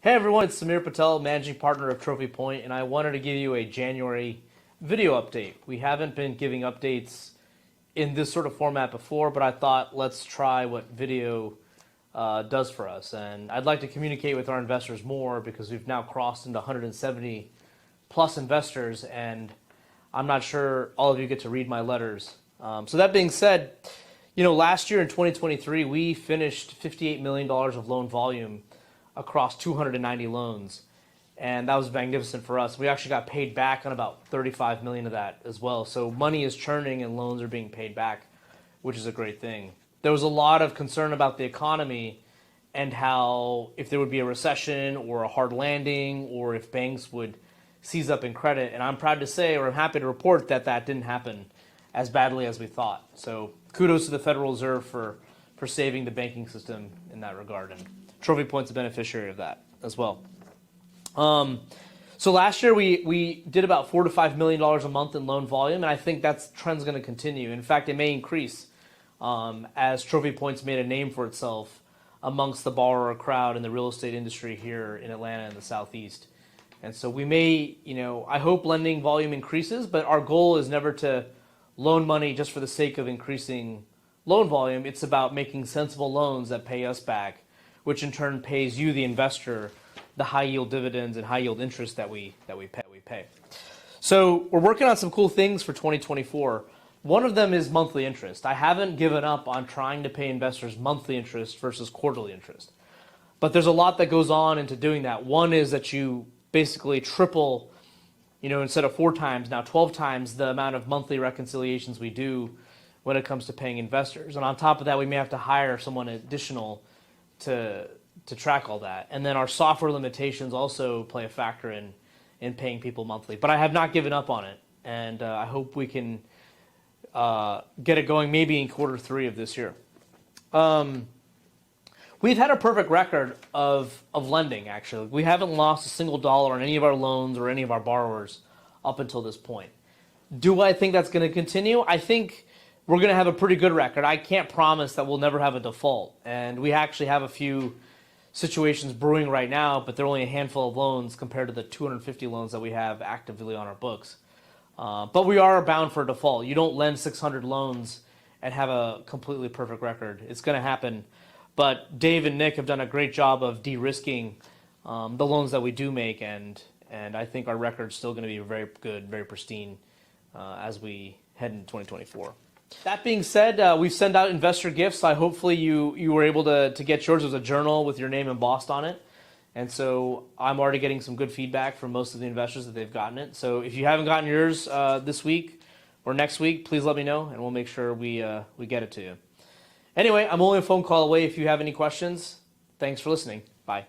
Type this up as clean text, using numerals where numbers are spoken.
Hey everyone, it's Samir Patel, managing partner of Trophy Point, and I wanted to give you a January video update. We haven't been giving updates in this sort of format before, but I thought let's try what video does for us. And I'd like to communicate with our investors more because we've now crossed into 170 plus investors, and I'm not sure all of you get to read my letters. So that being said, last year in 2023, we finished $58 million of loan volume across 290 loans, and that was magnificent for us. We actually got paid back on about 35 million of that as well. So money is churning and loans are being paid back, which is a great thing. There was a lot of concern about the economy and how if there would be a recession or a hard landing or if banks would seize up in credit, and I'm proud to say, or I'm happy to report, that that didn't happen as badly as we thought. So kudos to the Federal Reserve for saving the banking system in that regard, and Trophy Point's a beneficiary of that as well. So last year we did about $4 to $5 million a month in loan volume, and I think that trend's going to continue. In fact, it may increase as Trophy Point's made a name for itself amongst the borrower crowd in the real estate industry here in Atlanta and the Southeast. And so we may, I hope lending volume increases, but our goal is never to loan money just for the sake of increasing loan volume. It's about making sensible loans that pay us back, which in turn pays you, the investor, the high yield dividends and high yield interest that we pay. So we're working on some cool things for 2024. One of them is monthly interest. I haven't given up on trying to pay investors monthly interest versus quarterly interest. But there's a lot that goes on into doing that. One is that you basically triple, instead of 4 times, now 12 times the amount of monthly reconciliations we do when it comes to paying investors. And on top of that, we may have to hire someone additional to track all that. And then our software limitations also play a factor in paying people monthly. But I have not given up on it, and I hope we can get it going maybe in Q3 of this year. We've had a perfect record of lending, actually. We haven't lost a single dollar on any of our loans or any of our borrowers up until this point. Do I think that's going to continue? I think we're going to have a pretty good record. I can't promise that we'll never have a default. And we actually have a few situations brewing right now, but they're only a handful of loans compared to the 250 loans that we have actively on our books. But we are bound for a default. You don't lend 600 loans and have a completely perfect record. It's going to happen. But Dave and Nick have done a great job of de-risking the loans that we do make, and I think our record's still going to be very good, very pristine as we head into 2024. That being said, we've sent out investor gifts. Hopefully you were able to get yours. There's a journal with your name embossed on it. And so I'm already getting some good feedback from most of the investors that they've gotten it. So if you haven't gotten yours this week or next week, please let me know, and we'll make sure we get it to you. Anyway, I'm only a phone call away if you have any questions. Thanks for listening. Bye.